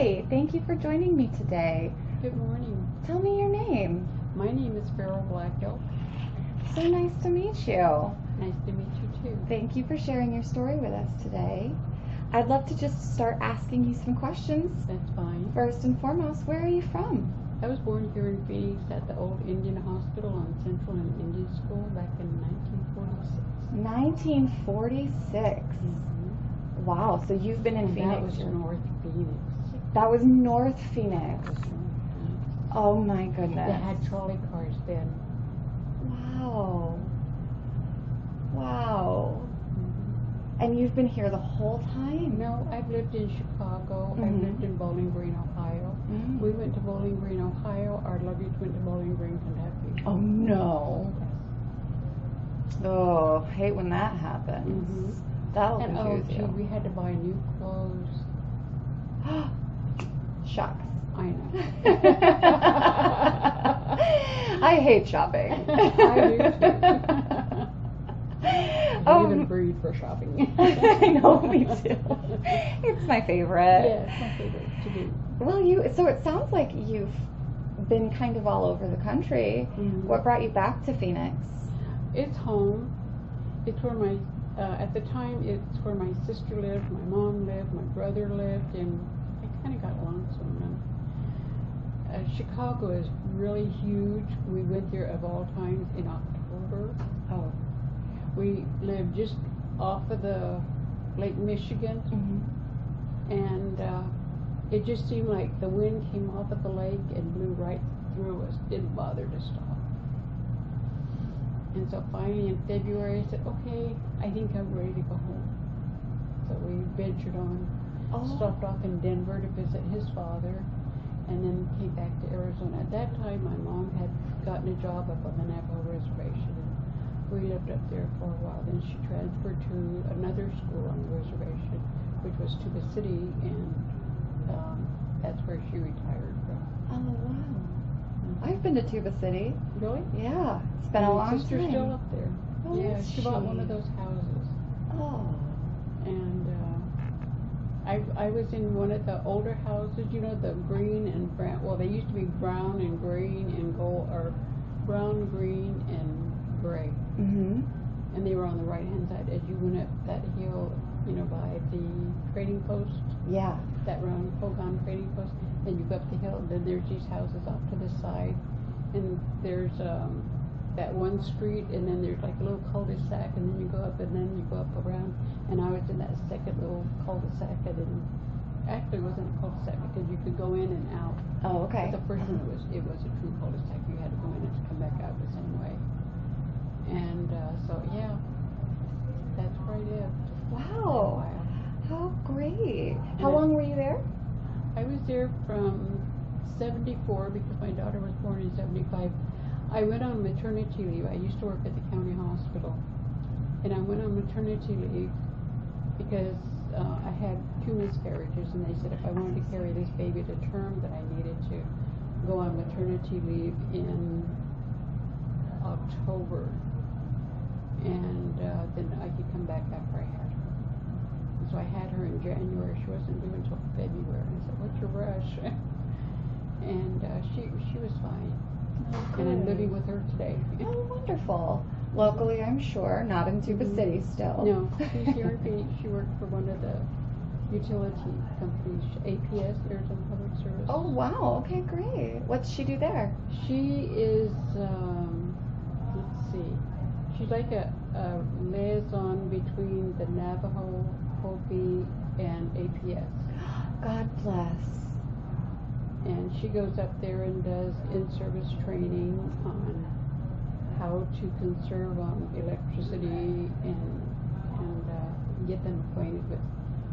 Hi, thank you for joining me today. Good morning. Tell me your name. My name is Ferrol Black Elk. So nice to meet you. Nice to meet you too. Thank you for sharing your story with us today. I'd love to just start asking you some questions. That's fine. First and foremost, where are you from? I was born here in Phoenix at the old Indian Hospital on Central and Indian School back in 1946. 1946. Mm-hmm. Wow, so you've been in And Phoenix. that was North Phoenix. That was North Phoenix. That was North Phoenix. Oh my goodness. They had trolley cars then. Wow. Wow. Mm-hmm. And you've been here the whole time? No, I've lived in Chicago. Mm-hmm. I've lived in Bowling Green, Ohio. Mm. We went to Bowling Green, Ohio. Our luggage went to Bowling Green, Kentucky. Oh no. Yes. Oh, hate when that happens. Mm-hmm. That'll And confuse you. we had to buy new clothes. Shucks. I know. I hate shopping. I do too. I even breed for shopping. I know, me too. It's my favorite. Yeah, it's my favorite to do. Well, so it sounds like you've been kind of all over the country. Mm-hmm. What brought you back to Phoenix? It's home. It's where my, at the time, it's where my sister lived, my mom lived, my brother lived, and I kind of got along with them. Chicago is really huge. We went there of all times in October. Oh. We lived just off of the Lake Michigan, Mm-hmm. and it just seemed like the wind came off of the lake and blew right through us. Didn't bother to stop. And so finally in February I said, okay, I think I'm ready to go home. So we ventured on, stopped off in Denver to visit his father, and then came back to Arizona. At that time my mom had gotten a job up on the Navajo reservation, and we lived up there for a while. Then she transferred to another school on the reservation, which was Tuba City, and that's where she retired from. Oh, wow. I've been to Tuba City. Really? Yeah. It's been a long My sister's time. still up there. Oh, yeah, is she bought one she? of those houses. Oh. And I was in one of the older houses, you know, the green and brown. Well, they used to be brown and green and gold, or brown, green, and gray. Mm-hmm. And they were on the right-hand side as you went up that hill, you know, by the trading post. Yeah. That round Hogan trading post. Then you go up the hill, and then there's these houses off to the side, and there's that one street, and then there's like a little cul-de-sac, and then you go up, and then you go up around. And I was in that second little cul-de-sac, and then actually it wasn't a cul-de-sac because you could go in and out. Oh, okay. But the first one it was a true cul-de-sac. You had to go in and come back out the same way. And so yeah, that's where I lived. Wow. For a while. How great. How long were you there? I was there from 74 because my daughter was born in 75. I went on maternity leave. I used to work at the county hospital, and I went on maternity leave because I had 2 miscarriages, and they said if I wanted to carry this baby to term that I needed to go on maternity leave in October, and then I could come back after I had her. And so I had her in January. She wasn't due until February. I said, what's your rush? And she was fine. Oh, And I'm good. living with her today. Oh, wonderful. Locally, I'm sure. Not in Tuba Mhm. City still. No, she's here in Phoenix. She worked for one of the utility companies, APS, Arizona Public Service. Oh, wow. Okay, great. What's she do there? She is, let's see, she's like a liaison between the Navajo, Hopi, and APS. God bless. And she goes up there and does in-service training on how to conserve on electricity and get them acquainted with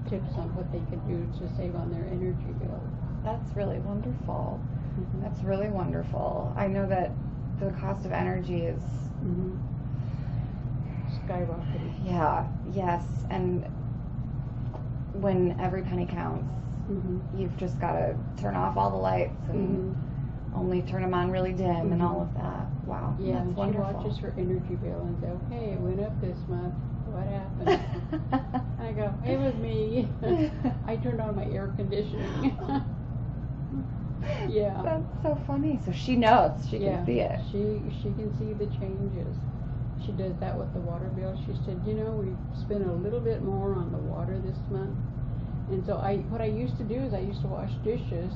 tips on what they can do to save on their energy bill. That's really wonderful. Mm-hmm. That's really wonderful. I know that the cost of energy is, Mm-hmm. Skyrocketing. yeah, yes, and when every penny counts, Mm-hmm. you've just got to turn off all the lights and only turn them on really dim and all of that. Wow, Yeah, that's and wonderful. she watches her energy bill and says, okay, it went up this month. What happened? And I go, it was me. I turned on my air conditioning. Yeah. That's so funny. So she knows. She Yeah. can see it. She can see the changes. She does that with the water bill. She said, you know, we spent a little bit more on the water this month. And so what I used to do is I used to wash dishes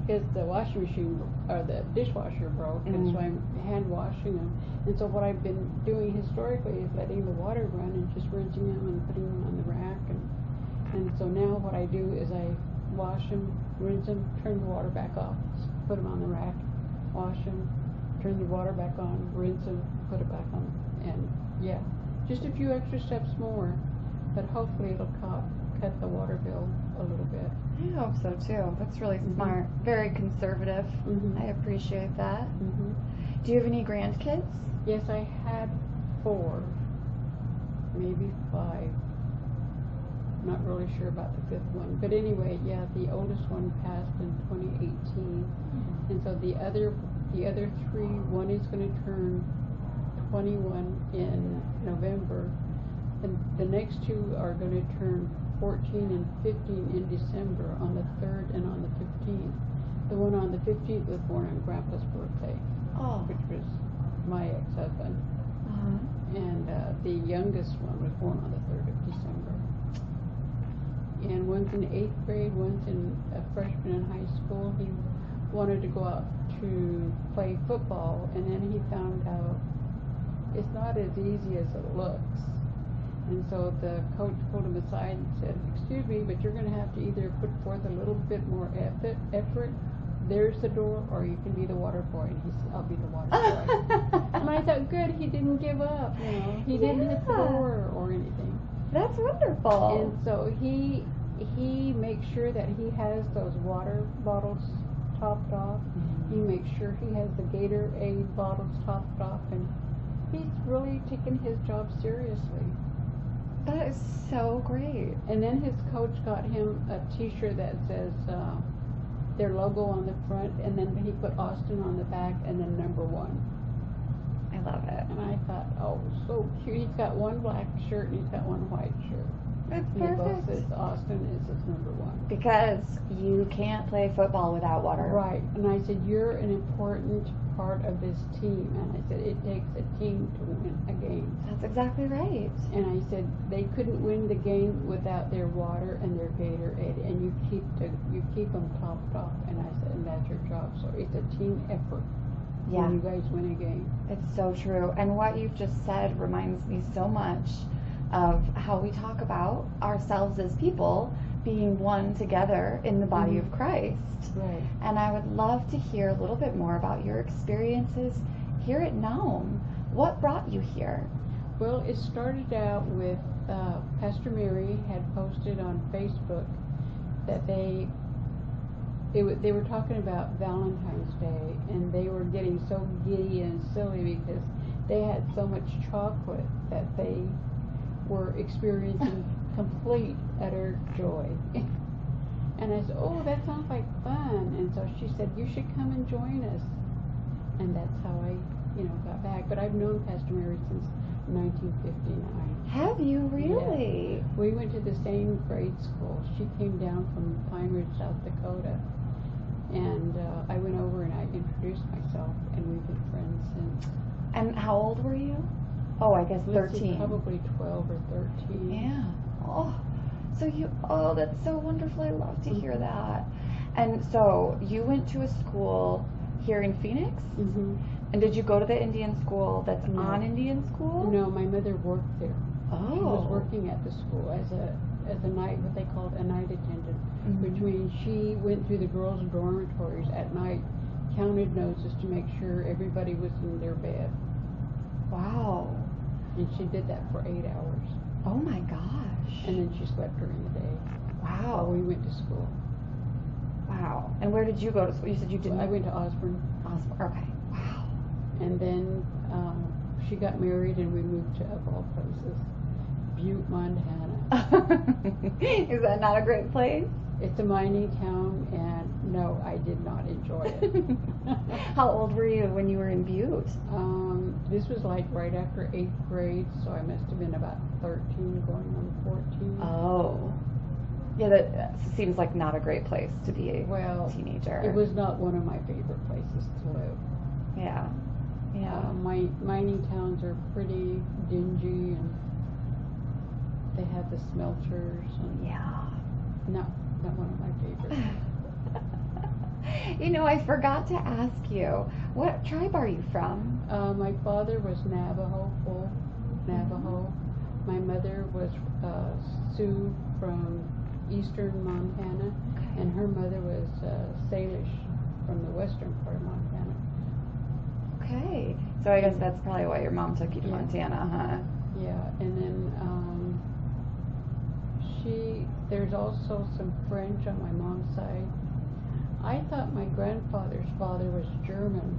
because the washing machine or the dishwasher broke, and so I'm hand washing them. And so what I've been doing historically is letting the water run and just rinsing them and putting them on the rack. And so now what I do is I wash them, rinse them, turn the water back off, put them on the rack, wash them, turn the water back on, rinse them, put it back on. And yeah, just a few extra steps more, but hopefully it'll cut the water bill a little bit. I hope so too. That's really smart. Very conservative. I appreciate that. Do you have any grandkids? Yes, I had 4, maybe 5. Not really sure about the 5th one, but anyway, yeah, the oldest one passed in 2018, and so the other 3, one is going to turn 21 in November, and the next 2 are going to turn 14 and 15 in December on the 3rd and on the 15th. The one on the 15th was born on Grandpa's birthday, which was my ex-husband, and the youngest one was born on the 3rd of December. And one's in 8th grade, one's a freshman in high school. He wanted to go out to play football, and then he found out it's not as easy as it looks. And so the coach pulled him aside and said, excuse me, but you're going to have to either put forth a little bit more effort. There's the door, or you can be the water boy. And he said, I'll be the water boy. And I thought, good, he didn't give up. You know, he didn't hit the door or anything. That's wonderful. And so he makes sure that he has those water bottles topped off. He makes sure he has the Gatorade bottles topped off, and he's really taken his job seriously. That is so great. And then his coach got him a T-shirt that says their logo on the front, and then he put Austin on the back, and then number 1. I love it. And I thought, oh, so cute. He's got one black shirt and he's got one white shirt. It's and perfect. Both says Austin is his number 1. Because you can't play football without water. Right. And I said, you're an important part of this team. And I said, it takes a team to win a game. That's exactly right. And I said, they couldn't win the game without their water and their Gatorade. And you keep them topped off. And I said, and that's your job. So it's a team effort. Yeah. When you guys win a game. It's so true. And what you've just said reminds me so much of how we talk about ourselves as people being one together in the body of Christ. Right. And I would love to hear a little bit more about your experiences here at Nome. What brought you here? Well, it started out with Pastor Mary had posted on Facebook that they were talking about Valentine's Day, and they were getting so giddy and silly because they had so much chocolate that they were experiencing complete, utter joy. And I said, oh, that sounds like fun. And so she said, you should come and join us. And that's how I, got back. But I've known Pastor Mary since 1959. Have you really? Yeah. We went to the same grade school. She came down from Pine Ridge, South Dakota. And I went over and I introduced myself, and we've been friends since. And how old were you? Oh, I guess 13. Probably 12 or 13. Yeah. That's so wonderful. I love to hear that. And so you went to a school here in Phoenix? Mm-hmm. And did you go to the Indian school that's on Indian school? No, my mother worked there. Oh. She was working at the school as a night, what they called a night attendant, which means she went through the girls' dormitories at night, counted noses to make sure everybody was in their bed. Wow. And she did that for 8 hours. Oh my gosh. And then she slept during the day. Wow. While we went to school. Wow. And where did you go to school? You said you didn't. I went to Osborne. Okay. Wow. And then she got married and we moved to, of all places, Butte, Montana. Is that not a great place? It's a mining town, and no, I did not enjoy it. How old were you when you were in Butte? This was like right after 8th grade, so I must have been about 13 going on 14. Oh. Yeah, that seems like not a great place to be a Well, teenager. it was not one of my favorite places to live. Yeah. Yeah. My mining towns are pretty dingy, and they have the smelters, and Yeah. not one of my favorites. You know, I forgot to ask you, what tribe are you from? My father was Navajo, full Navajo. My mother was Sioux from eastern Montana, Okay. and her mother was Salish from the western part of Montana. Okay. So I guess that's probably why your mom took you to Yeah. Montana, huh? Yeah, and then there's also some French on my mom's side. I thought my grandfather's father was German,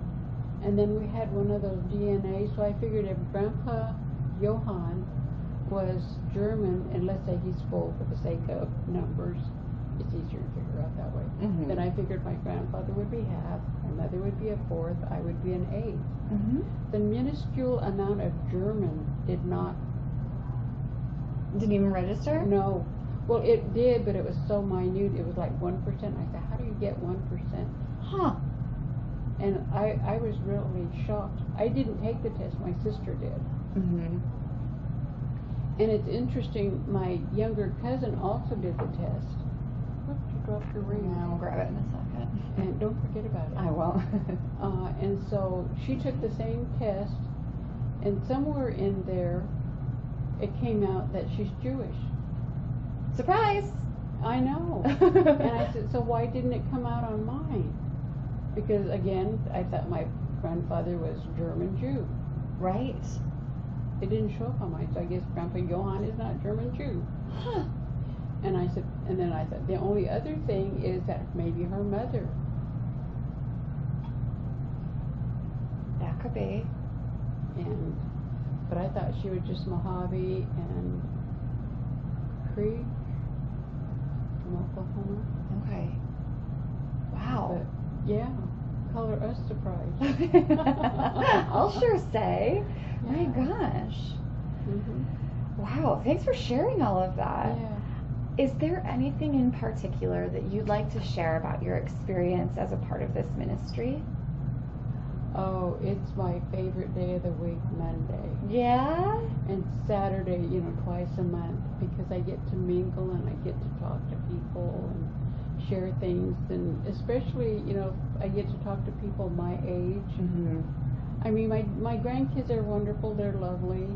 and then we had one of those DNA, so I figured if Grandpa Johann was German, and let's say he's full for the sake of numbers, it's easier to figure out that way. Mhm. Then I figured my grandfather would be half, my mother would be a fourth, I would be an eighth. Mm-hmm. The minuscule amount of German did not. Didn't even register? No. Well, it did, but it was so minute. It was like 1%. I said, how do you get 1%? Huh. And I was really shocked. I didn't take the test. My sister did. Mm-hmm. And it's interesting, my younger cousin also did the test. Whoops, you dropped your ring. I'll grab it in a second. And don't forget about it. I won't. And so she took the same test, and somewhere in there, it came out that she's Jewish. Surprise! I know. And I said, so why didn't it come out on mine? Because again, I thought my grandfather was German Jew. Right. It didn't show up on mine, so I guess Grandpa Johann is not German Jew. Huh. And I said, and then I thought, the only other thing is that maybe her mother. That could be. But I thought she was just Mojave and Creek from Oklahoma. Okay. Wow. But yeah, color us surprised. I'll sure say. My Yeah. gosh. Mhm. Wow. Thanks for sharing all of that. Yeah. Is there anything in particular that you'd like to share about your experience as a part of this ministry? Oh, it's my favorite day of the week, Monday. Yeah? And Saturday, twice a month, because I get to mingle and I get to talk to people and share things, and especially, I get to talk to people my age. Mm-hmm. I mean, my grandkids are wonderful, they're lovely,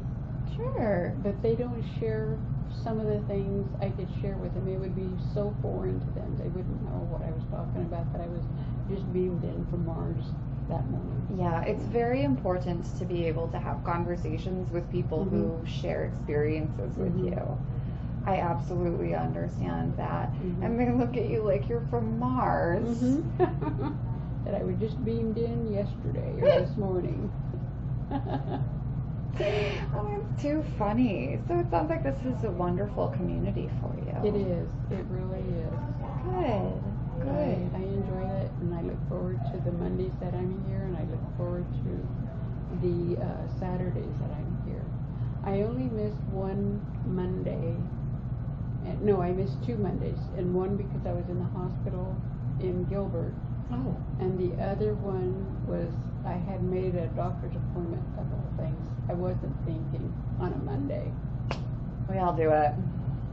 Sure. but they don't share some of the things I could share with them. It would be so foreign to them. They wouldn't know what I was talking about, that I was just beamed in from Mars that morning. Yeah, it's very important to be able to have conversations with people who share experiences with Mhm. you. I absolutely understand that. Mhm. And they look at you like you're from Mars. Mm-hmm. That I was just beamed in yesterday or this morning. Oh, it's too funny. So it sounds like this is a wonderful community for you. It is. It really is. Good. Good. I enjoy it, and I look forward to the Mondays that I'm here, and I look forward to the Saturdays that I'm here. I only missed one Monday. No, I missed 2 Mondays, and one because I was in the hospital in Gilbert, Oh. and the other one was I had made a doctor's appointment of all things. I wasn't thinking on a Monday. We all do it.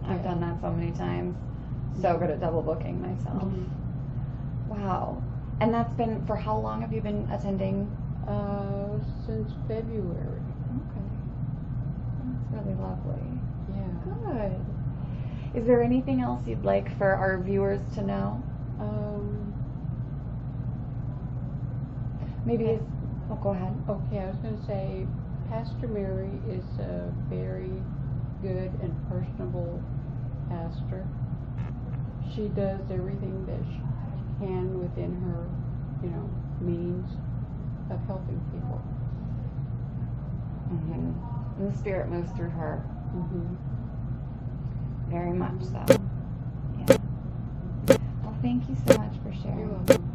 I've Yeah. done that so many times. So good at double booking myself. Mhm. Wow. And that's been, for how long have you been attending? Since February. Okay. That's really lovely. Yeah. Good. Is there anything else you'd like for our viewers to know? Maybe Okay. it's, oh, go ahead. Okay, I was going to say, Pastor Mary is a very good and personable pastor. She does everything that she can within her, means of helping people. Mm-hmm. And the Spirit moves through her. Mm-hmm. Very much so. Yeah. Well, thank you so much for sharing. You're welcome.